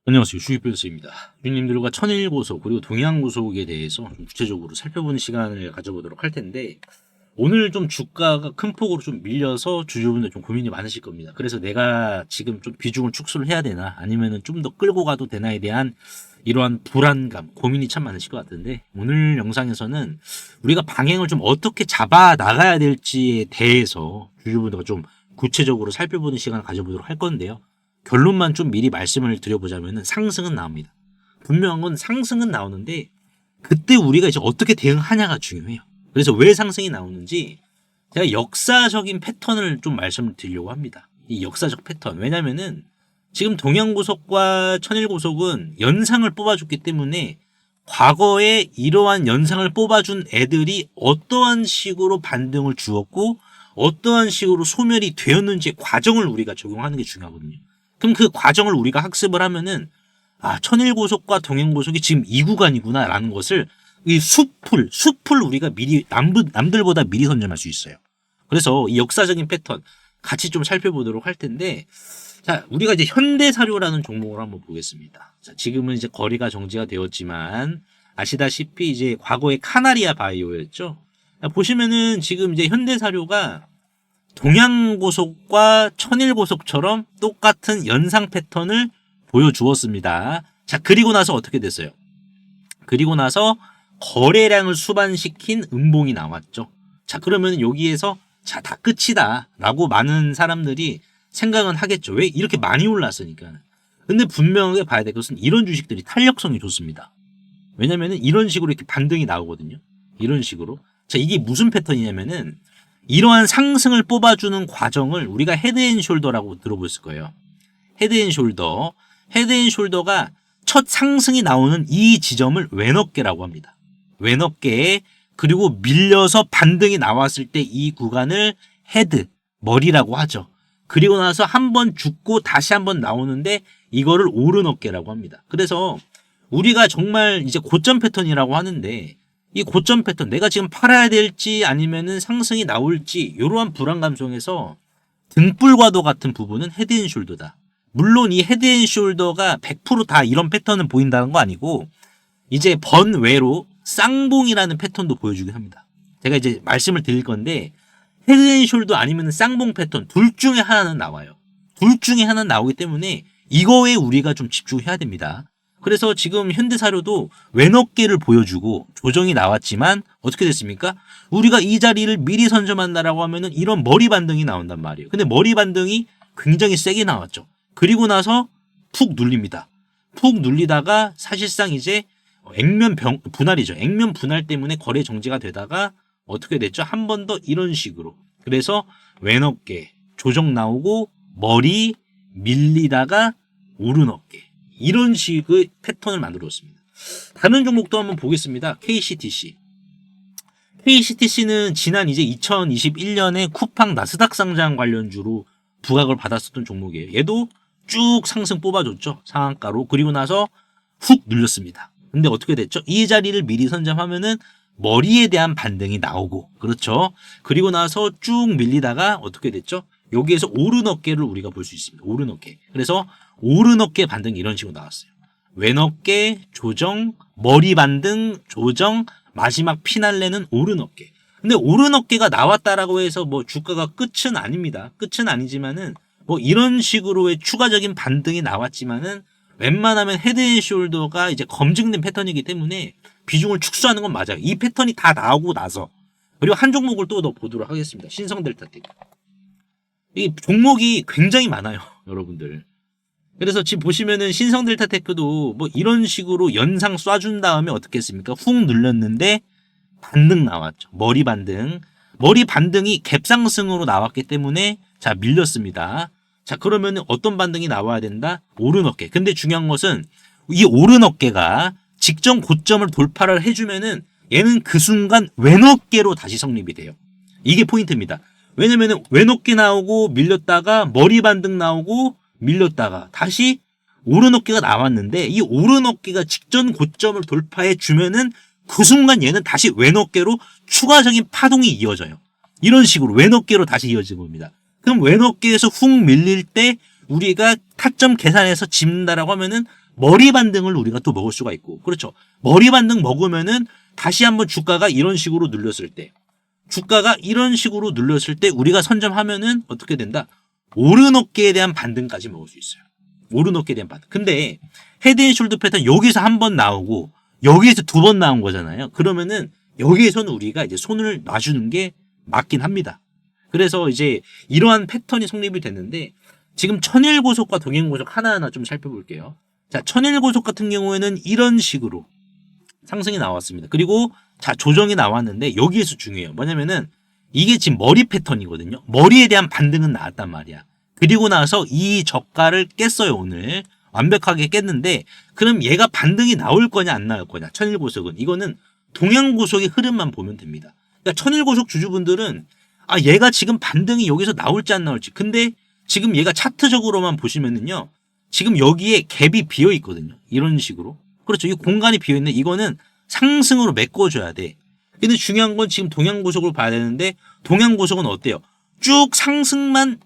안녕하세요. 주식밸스입니다. 주님들과 천일고속 그리고 동양고속에 대해서 좀 구체적으로 살펴보는 시간을 가져보도록 할 텐데, 오늘 좀 주가가 큰 폭으로 좀 밀려서 주주분들 좀 고민이 많으실 겁니다. 그래서 내가 지금 좀 비중을 축소를 해야 되나 아니면은 좀 더 끌고 가도 되나에 대한 이러한 불안감, 고민이 참 많으실 것 같은데, 오늘 영상에서는 우리가 방향을 좀 어떻게 잡아 나가야 될지에 대해서 주주분들과 좀 구체적으로 살펴보는 시간을 가져보도록 할 건데요. 결론만 좀 미리 말씀을 드려보자면은 상승은 나옵니다. 분명한 건 상승은 나오는데 그때 우리가 이제 어떻게 대응하냐가 중요해요. 그래서 왜 상승이 나오는지 제가 역사적인 패턴을 좀 말씀을 드리려고 합니다. 이 역사적 패턴. 왜냐면은 지금 동양고속과 천일고속은 연상을 뽑아줬기 때문에 과거에 이러한 연상을 뽑아준 애들이 어떠한 식으로 반등을 주었고 어떠한 식으로 소멸이 되었는지 과정을 우리가 적용하는 게 중요하거든요. 그럼 그 과정을 우리가 학습을 하면은 천일고속과 동양고속이 지금 이 구간이구나라는 것을 이 숲을 우리가 미리 남들보다 미리 선점할 수 있어요. 그래서 이 역사적인 패턴 같이 좀 살펴보도록 할 텐데, 자, 우리가 이제 현대사료라는 종목을 한번 보겠습니다. 자, 지금은 이제 거래가 정지가 되었지만 아시다시피 이제 과거에 카나리아 바이오였죠. 자, 보시면은 지금 이제 현대사료가 동양고속과 천일고속처럼 똑같은 연상 패턴을 보여주었습니다. 자, 그리고 나서 어떻게 됐어요? 그리고 나서 거래량을 수반시킨 음봉이 나왔죠. 자, 그러면 여기에서 자, 다 끝이다 라고 많은 사람들이 생각은 하겠죠. 왜? 이렇게 많이 올랐으니까. 근데 분명하게 봐야 될 것은 이런 주식들이 탄력성이 좋습니다. 왜냐면은 이런 식으로 이렇게 반등이 나오거든요. 이런 식으로. 자, 이게 무슨 패턴이냐면은 이러한 상승을 뽑아주는 과정을 우리가 헤드앤숄더라고 들어보셨을 거예요. 헤드앤숄더. 헤드앤숄더가 첫 상승이 나오는 이 지점을 왼어깨라고 합니다. 왼어깨에 그리고 밀려서 반등이 나왔을 때 이 구간을 헤드, 머리라고 하죠. 그리고 나서 한번 죽고 다시 한번 나오는데 이거를 오른어깨라고 합니다. 그래서 우리가 정말 이제 고점 패턴이라고 하는데 이 고점 패턴, 내가 지금 팔아야 될지 아니면은 상승이 나올지 이러한 불안감 속에서 등불과도 같은 부분은 헤드앤숄더다. 물론 이 헤드앤숄더가 100% 이런 패턴은 보인다는 거 아니고 이제 번외로 쌍봉이라는 패턴도 보여주긴 합니다. 제가 이제 말씀을 드릴 건데 헤드앤숄더 아니면 쌍봉 패턴 둘 중에 하나는 나와요. 둘 중에 하나는 나오기 때문에 이거에 우리가 좀 집중해야 됩니다. 그래서 지금 현대사료도 왼어깨를 보여주고 조정이 나왔지만 어떻게 됐습니까? 우리가 이 자리를 미리 선점한다라고 하면은 이런 머리 반등이 나온단 말이에요. 근데 머리 반등이 굉장히 세게 나왔죠. 그리고 나서 푹 눌립니다. 푹 눌리다가 사실상 이제 분할이죠. 액면 분할 때문에 거래 정지가 되다가 어떻게 됐죠? 한 번 더 이런 식으로. 그래서 왼어깨 조정 나오고 머리 밀리다가 오른어깨. 이런 식의 패턴을 만들었습니다. 다른 종목도 한번 보겠습니다. KCTC. KCTC는 지난 이제 2021년에 쿠팡 나스닥 상장 관련주로 부각을 받았었던 종목이에요. 얘도 쭉 상승 뽑아줬죠. 상한가로. 그리고 나서 훅 눌렸습니다. 근데 어떻게 됐죠? 이 자리를 미리 선점하면은 머리에 대한 반등이 나오고, 그렇죠? 그리고 나서 쭉 밀리다가 어떻게 됐죠? 여기에서 오른어깨를 우리가 볼 수 있습니다. 오른어깨. 그래서 오른어깨 반등이 이런 식으로 나왔어요. 왼어깨, 조정, 머리 반등, 조정, 마지막 피날레는 오른어깨. 근데 오른어깨가 나왔다라고 해서 뭐 주가가 끝은 아닙니다. 끝은 아니지만은 뭐 이런 식으로의 추가적인 반등이 나왔지만은 웬만하면 헤드앤숄더가 이제 검증된 패턴이기 때문에 비중을 축소하는 건 맞아요. 이 패턴이 다 나오고 나서. 그리고 한 종목을 또 더 보도록 하겠습니다. 신성델타텍. 이 종목이 굉장히 많아요, 여러분들. 그래서 지금 보시면은 신성델타테크도 뭐 이런 식으로 연상 쏴준 다음에 어떻게 했습니까? 훅 눌렸는데 반등 나왔죠. 머리 반등. 머리 반등이 갭상승으로 나왔기 때문에 자, 밀렸습니다. 자, 그러면은 어떤 반등이 나와야 된다? 오른어깨. 근데 중요한 것은 이 오른어깨가 직전 고점을 돌파를 해주면은 얘는 그 순간 왼어깨로 다시 성립이 돼요. 이게 포인트입니다. 왜냐면은 왼어깨 나오고 밀렸다가 머리 반등 나오고 밀렸다가 다시 오른어깨가 나왔는데 이 오른어깨가 직전 고점을 돌파해 주면은 그 순간 얘는 다시 왼어깨로 추가적인 파동이 이어져요. 이런 식으로 왼어깨로 다시 이어지는 겁니다. 그럼 왼어깨에서 훅 밀릴 때 우리가 타점 계산해서 집는다라고 하면은 머리 반등을 우리가 또 먹을 수가 있고, 그렇죠. 머리 반등 먹으면은 다시 한번 주가가 이런 식으로 눌렸을 때, 우리가 선점하면은 어떻게 된다? 오른 어깨에 대한 반등까지 먹을 수 있어요. 오른 어깨에 대한 반등. 근데 헤드앤숄더 패턴 여기서 한 번 나오고 여기에서 두 번 나온 거잖아요. 그러면은 여기에서는 우리가 이제 손을 놔주는 게 맞긴 합니다. 그래서 이제 이러한 패턴이 성립이 됐는데, 지금 천일고속과 동행고속 하나하나 좀 살펴볼게요. 자, 천일고속 같은 경우에는 이런 식으로 상승이 나왔습니다. 그리고 자, 조정이 나왔는데 여기에서 중요해요. 뭐냐면은 이게 지금 머리 패턴이거든요. 머리에 대한 반등은 나왔단 말이야. 그리고 나서 이 저가를 깼어요, 오늘. 완벽하게 깼는데, 그럼 얘가 반등이 나올 거냐 안 나올 거냐. 천일고속은 이거는 동양고속의 흐름만 보면 됩니다. 그러니까 천일고속 주주분들은 얘가 지금 반등이 여기서 나올지 안 나올지. 근데 지금 얘가 차트적으로만 보시면은요, 지금 여기에 갭이 비어 있거든요. 이런 식으로. 그렇죠. 이 공간이 비어 있는, 이거는 상승으로 메꿔줘야 돼. 근데 중요한 건 지금 동양고속을 봐야 되는데, 동양고속은 어때요? 쭉 상승만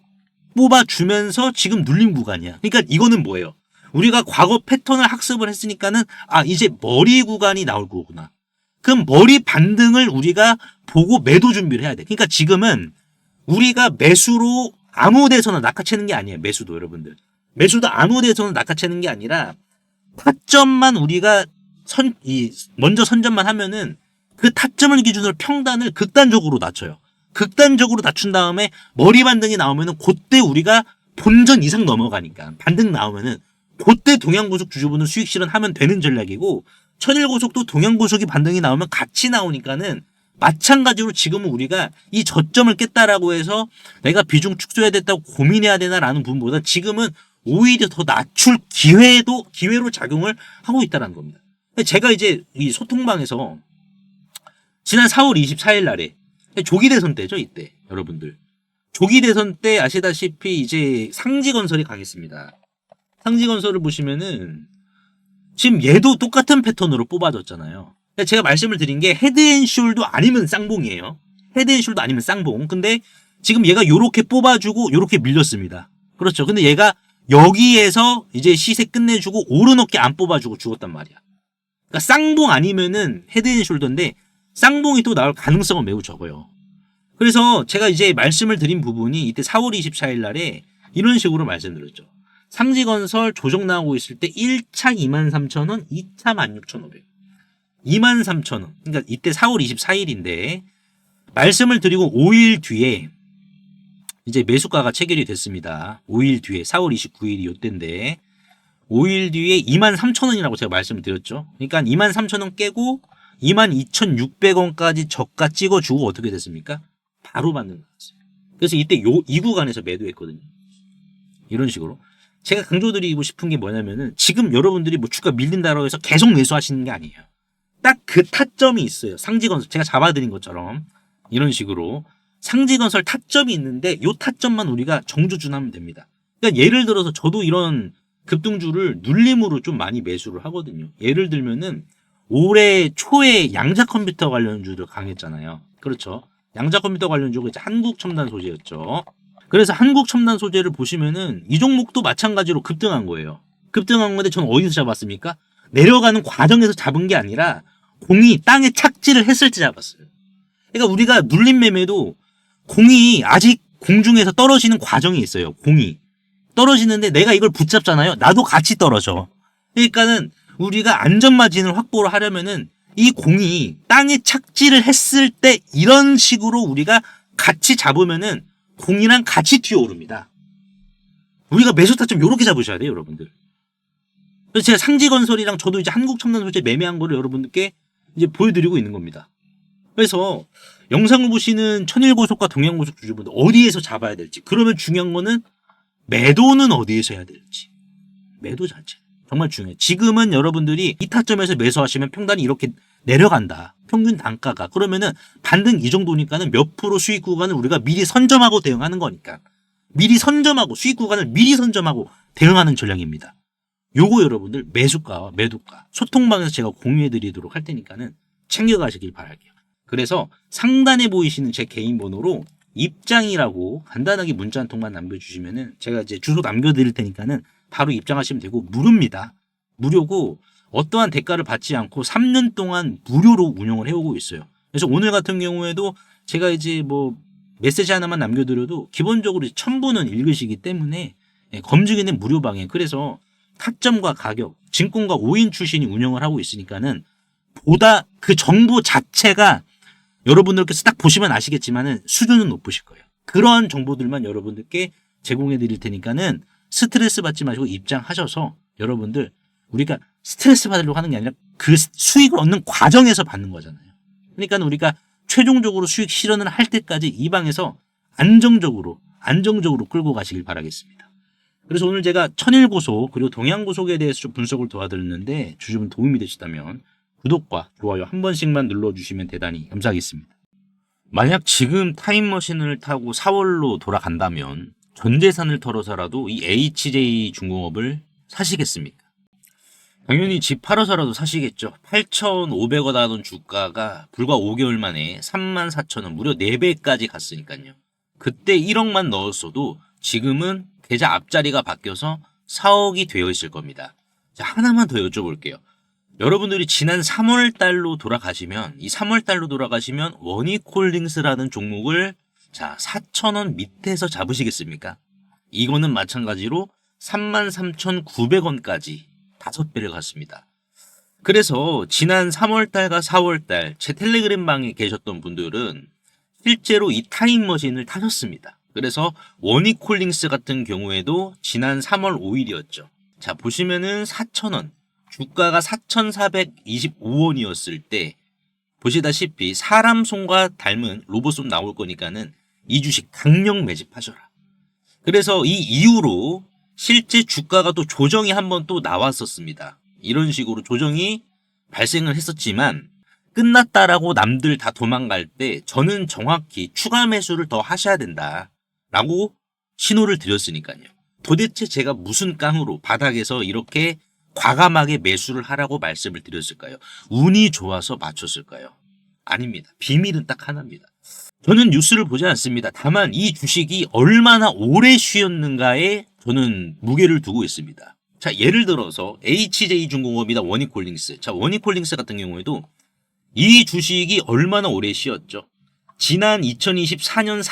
뽑아주면서 지금 눌림 구간이야. 그러니까 이거는 뭐예요? 우리가 과거 패턴을 학습을 했으니까는 이제 머리 구간이 나올 거구나. 그럼 머리 반등을 우리가 보고 매도 준비를 해야 돼. 그러니까 지금은 우리가 매수로 아무 데서나 낚아채는 게 아니에요. 매수도 여러분들. 매수도 아무 데서나 낚아채는 게 아니라 타점만 우리가 먼저 선점만 하면은 그 타점을 기준으로 평단을 극단적으로 낮춰요. 극단적으로 낮춘 다음에 머리 반등이 나오면은 그때 우리가 본전 이상 넘어가니까 반등 나오면은 그때 동양고속 주주분은 수익 실현하면 되는 전략이고, 천일고속도 동양고속이 반등이 나오면 같이 나오니까는 마찬가지로 지금은 우리가 이 저점을 깼다라고 해서 내가 비중 축소해야 됐다고 고민해야 되나라는 부분보다 지금은 오히려 더 낮출 기회로 작용을 하고 있다는 겁니다. 제가 이제 이 소통방에서 지난 4월 24일 날에 조기 대선 때죠, 이때 여러분들. 조기 대선 때 아시다시피 이제 상지건설이 강했습니다. 상지건설을 보시면은 지금 얘도 똑같은 패턴으로 뽑아졌잖아요. 제가 말씀을 드린 게 헤드앤숄도 아니면 쌍봉이에요. 헤드앤숄도 아니면 쌍봉. 근데 지금 얘가 요렇게 뽑아주고 요렇게 밀렸습니다. 그렇죠. 근데 얘가 여기에서 이제 시세 끝내주고 오른 어깨 안 뽑아주고 죽었단 말이야. 그러니까 쌍봉 아니면은 헤드앤숄더인데 쌍봉이 또 나올 가능성은 매우 적어요. 그래서 제가 이제 말씀을 드린 부분이 이때 4월 24일 날에 이런 식으로 말씀드렸죠. 상지건설 조정 나오고 있을 때 1차 23,000원, 2차 16,500원. 23,000원. 그러니까 이때 4월 24일인데 말씀을 드리고 5일 뒤에 이제 매수가가 체결이 됐습니다. 5일 뒤에 4월 29일이 요때인데 5일 뒤에 23,000원이라고 제가 말씀을 드렸죠. 그러니까 23,000원 깨고 22,600원까지 저가 찍어주고 어떻게 됐습니까? 바로 받는 거였어요. 그래서 이때 이 구간에서 매도했거든요. 이런 식으로. 제가 강조드리고 싶은 게 뭐냐면은 지금 여러분들이 뭐 주가 밀린다고 해서 계속 매수하시는 게 아니에요. 딱 그 타점이 있어요. 상지건설 제가 잡아드린 것처럼 이런 식으로 상지건설 타점이 있는데 요 타점만 우리가 정주준하면 됩니다. 그러니까 예를 들어서 저도 이런 급등주를 눌림으로 좀 많이 매수를 하거든요. 예를 들면은 올해 초에 양자 컴퓨터 관련주들 강했잖아요. 그렇죠. 양자 컴퓨터 관련주가 이제 한국첨단 소재였죠. 그래서 한국첨단 소재를 보시면은 이 종목도 마찬가지로 급등한 거예요. 급등한 건데 저는 어디서 잡았습니까? 내려가는 과정에서 잡은 게 아니라 공이 땅에 착지를 했을 때 잡았어요. 그러니까 우리가 눌림 매매도 공이 아직 공중에서 떨어지는 과정이 있어요. 공이 떨어지는데 내가 이걸 붙잡잖아요. 나도 같이 떨어져. 그러니까는 우리가 안전마진을 확보를 하려면은 이 공이 땅에 착지를 했을 때 이런 식으로 우리가 같이 잡으면은 공이랑 같이 튀어오릅니다. 우리가 매수 타점 요렇게 잡으셔야 돼요, 여러분들. 그래서 제가 상지건설이랑 저도 이제 한국첨단소재 매매한 거를 여러분들께 이제 보여드리고 있는 겁니다. 그래서 영상을 보시는 천일고속과 동양고속 주주분들 어디에서 잡아야 될지, 그러면 중요한 거는 매도는 어디에서 해야 될지. 매도 자체. 정말 중요해요. 지금은 여러분들이 이 타점에서 매수하시면 평단이 이렇게 내려간다. 평균 단가가. 그러면은 반등 이 정도니까는 몇 프로 수익 구간을 우리가 미리 선점하고 대응하는 거니까. 미리 선점하고 수익 구간을 미리 선점하고 대응하는 전략입니다. 요거 여러분들 매수가와 매도가 소통방에서 제가 공유해 드리도록 할 테니까는 챙겨가시길 바랄게요. 그래서 상단에 보이시는 제 개인 번호로 입장이라고 간단하게 문자 한 통만 남겨주시면은 제가 이제 주소 남겨드릴 테니까는 바로 입장하시면 되고 무료입니다. 무료고 어떠한 대가를 받지 않고 3년 동안 무료로 운영을 해오고 있어요. 그래서 오늘 같은 경우에도 제가 이제 뭐 메시지 하나만 남겨드려도 기본적으로 1000분은 읽으시기 때문에 검증에는 무료 방해. 그래서 타점과 가격, 증권가 5인 출신이 운영을 하고 있으니까는 보다 그 정보 자체가 여러분들께서 딱 보시면 아시겠지만은 수준은 높으실 거예요. 그런 정보들만 여러분들께 제공해 드릴 테니까는 스트레스 받지 마시고 입장하셔서 여러분들 우리가 스트레스 받으려고 하는 게 아니라 그 수익을 얻는 과정에서 받는 거잖아요. 그러니까 우리가 최종적으로 수익 실현을 할 때까지 이 방에서 안정적으로 끌고 가시길 바라겠습니다. 그래서 오늘 제가 천일고속 그리고 동양고속에 대해서 좀 분석을 도와드렸는데 주주분 도움이 되시다면 구독과 좋아요 한 번씩만 눌러주시면 대단히 감사하겠습니다. 만약 지금 타임머신을 타고 4월로 돌아간다면 전 재산을 털어서라도 이 HJ 중공업을 사시겠습니까? 당연히 집 팔아서라도 사시겠죠. 8,500원 하던 주가가 불과 5개월 만에 34,000원 무려 4배까지 갔으니까요. 그때 1억만 넣었어도 지금은 계좌 앞자리가 바뀌어서 4억이 되어 있을 겁니다. 자, 하나만 더 여쭤볼게요. 여러분들이 지난 3월 달로 돌아가시면 이 3월 달로 돌아가시면 원익홀딩스라는 종목을 자 4,000원 밑에서 잡으시겠습니까? 이거는 마찬가지로 33,900원까지 5배를 갔습니다. 그래서 지난 3월 달과 4월 달 제 텔레그램 방에 계셨던 분들은 실제로 이 타임머신을 타셨습니다. 그래서 원익홀딩스 같은 경우에도 지난 3월 5일이었죠. 자 보시면은 4,000원 주가가 4,425원이었을 때 보시다시피 사람 손과 닮은 로봇손 나올 거니까는 이 주식 강력 매집하셔라. 그래서 이 이후로 실제 주가가 또 조정이 한번 또 나왔었습니다. 이런 식으로 조정이 발생을 했었지만 끝났다라고 남들 다 도망갈 때 저는 정확히 추가 매수를 더 하셔야 된다라고 신호를 드렸으니까요. 도대체 제가 무슨 깡으로 바닥에서 이렇게 과감하게 매수를 하라고 말씀을 드렸을까요? 운이 좋아서 맞췄을까요? 아닙니다. 비밀은 딱 하나입니다. 저는 뉴스를 보지 않습니다. 다만 이 주식이 얼마나 오래 쉬었는가에 저는 무게를 두고 있습니다. 자, 예를 들어서 HJ중공업이나 원익홀딩스. 자, 원익홀딩스 같은 경우에도 이 주식이 얼마나 오래 쉬었죠? 지난 2024년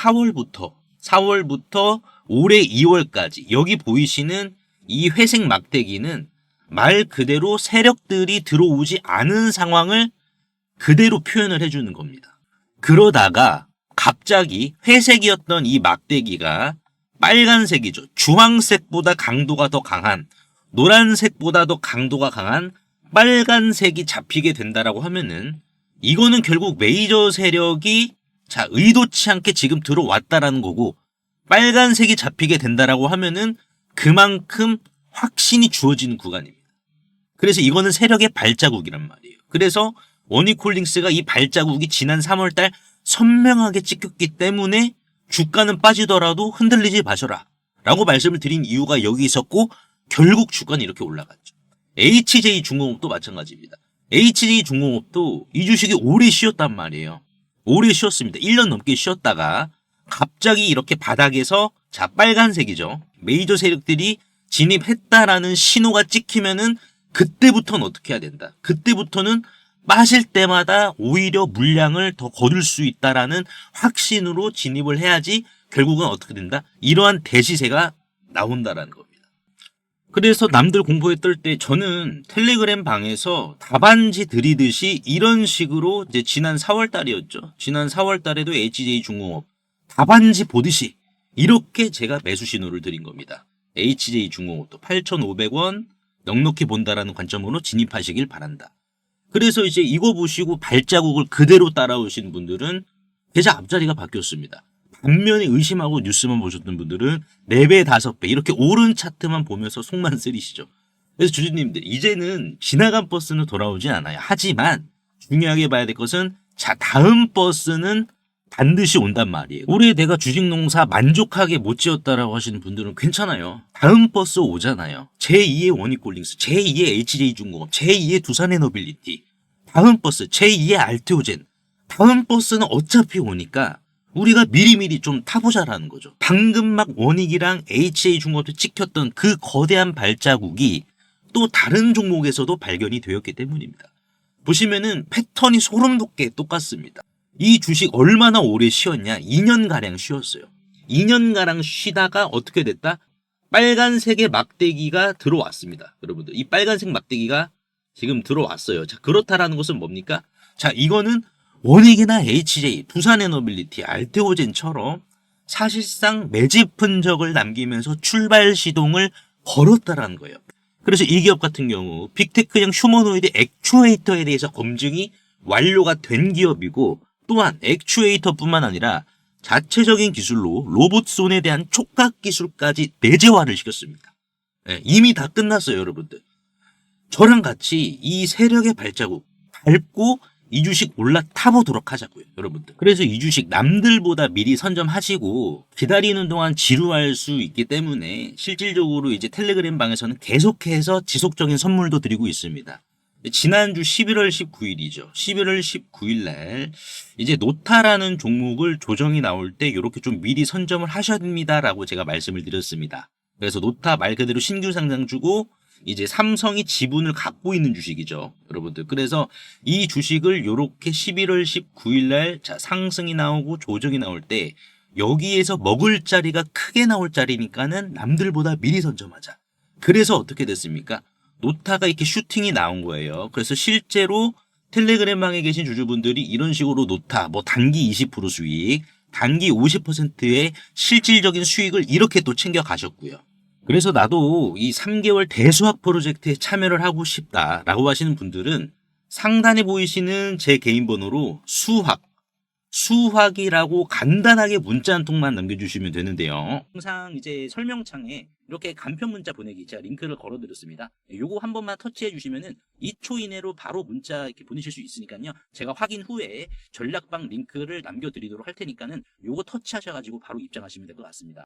4월부터 올해 2월까지 여기 보이시는 이 회색 막대기는 말 그대로 세력들이 들어오지 않은 상황을 그대로 표현을 해주는 겁니다. 그러다가 갑자기 회색이었던 이 막대기가 빨간색이죠. 주황색보다 강도가 더 강한, 노란색보다 더 강도가 강한 빨간색이 잡히게 된다라고 하면은 이거는 결국 메이저 세력이 자 의도치 않게 지금 들어왔다라는 거고 빨간색이 잡히게 된다라고 하면은 그만큼 확신이 주어지는 구간입니다. 그래서 이거는 세력의 발자국이란 말이에요. 그래서 원익홀딩스가 이 발자국이 지난 3월달 선명하게 찍혔기 때문에 주가는 빠지더라도 흔들리지 마셔라 라고 말씀을 드린 이유가 여기 있었고 결국 주가는 이렇게 올라갔죠. HJ중공업도 마찬가지입니다. HJ중공업도 이 주식이 오래 쉬었단 말이에요. 오래 쉬었습니다. 1년 넘게 쉬었다가 갑자기 이렇게 바닥에서 자 빨간색이죠. 메이저 세력들이 진입했다라는 신호가 찍히면은 그때부터는 어떻게 해야 된다. 그때부터는 빠질 때마다 오히려 물량을 더 거둘 수 있다라는 확신으로 진입을 해야지 결국은 어떻게 된다. 이러한 대시세가 나온다라는 겁니다. 그래서 남들 공포에 떨 때 저는 텔레그램 방에서 답안지 드리듯이 이런 식으로 이제 지난 4월 달이었죠. 지난 4월 달에도 HJ중공업 답안지 보듯이 이렇게 제가 매수 신호를 드린 겁니다. HJ중공업도 8,500원 넉넉히 본다라는 관점으로 진입하시길 바란다. 그래서 이제 이거 보시고 발자국을 그대로 따라오신 분들은 계좌 앞자리가 바뀌었습니다. 반면에 의심하고 뉴스만 보셨던 분들은 4배, 5배 이렇게 오른 차트만 보면서 속만 쓰리시죠. 그래서 주주님들 이제는 지나간 버스는 돌아오지 않아요. 하지만 중요하게 봐야 될 것은 자 다음 버스는 반드시 온단 말이에요. 올해 내가 주식 농사 만족하게 못 지었다라고 하시는 분들은 괜찮아요. 다음 버스 오잖아요. 제2의 원익홀딩스, 제2의 HJ중공업, 제2의 두산에너빌리티, 다음 버스 제2의 알테오젠. 다음 버스는 어차피 오니까 우리가 미리미리 좀 타보자라는 거죠. 방금 막 원익이랑 HA중공업도 찍혔던 그 거대한 발자국이 또 다른 종목에서도 발견이 되었기 때문입니다. 보시면은 패턴이 소름 돋게 똑같습니다. 이 주식 얼마나 오래 쉬었냐? 2년가량 쉬었어요. 2년가량 쉬다가 어떻게 됐다? 빨간색의 막대기가 들어왔습니다. 여러분들, 이 빨간색 막대기가 지금 들어왔어요. 자, 그렇다라는 것은 뭡니까? 자, 이거는 원익이나 HJ, 두산에너빌리티, 알테오젠처럼 사실상 매집 흔적을 남기면서 출발 시동을 걸었다라는 거예요. 그래서 이 기업 같은 경우 빅테크형 휴머노이드 액추에이터에 대해서 검증이 완료가 된 기업이고, 또한 액추에이터뿐만 아니라 자체적인 기술로 로봇손에 대한 촉각 기술까지 내재화를 시켰습니다. 네, 이미 다 끝났어요, 여러분들. 저랑 같이 이 세력의 발자국 밟고 이 주식 올라타보도록 하자고요, 여러분들. 그래서 이 주식 남들보다 미리 선점하시고 기다리는 동안 지루할 수 있기 때문에 실질적으로 이제 텔레그램 방에서는 계속해서 지속적인 선물도 드리고 있습니다. 지난주 11월 19일이죠. 11월 19일 날 이제 노타라는 종목을 조정이 나올 때 이렇게 좀 미리 선점을 하셔야 됩니다라고 제가 말씀을 드렸습니다. 그래서 노타 말 그대로 신규 상장주고 이제 삼성이 지분을 갖고 있는 주식이죠, 여러분들. 그래서 이 주식을 이렇게 11월 19일 날 자, 상승이 나오고 조정이 나올 때 여기에서 먹을 자리가 크게 나올 자리니까는 남들보다 미리 선점하자. 그래서 어떻게 됐습니까? 노타가 이렇게 슈팅이 나온 거예요. 그래서 실제로 텔레그램방에 계신 주주분들이 이런 식으로 노타, 뭐 단기 20% 수익, 단기 50%의 실질적인 수익을 이렇게 또 챙겨 가셨고요. 그래서 나도 이 3개월 대수학 프로젝트에 참여를 하고 싶다라고 하시는 분들은 상단에 보이시는 제 개인 번호로 수학이라고 간단하게 문자 한 통만 남겨주시면 되는데요. 항상 이제 설명창에 이렇게 간편 문자 보내기 제가 링크를 걸어드렸습니다. 요거 한 번만 터치해 주시면은 2초 이내로 바로 문자 이렇게 보내실 수 있으니까요. 제가 확인 후에 전략방 링크를 남겨드리도록 할 테니까는 요거 터치하셔가지고 바로 입장하시면 될 것 같습니다.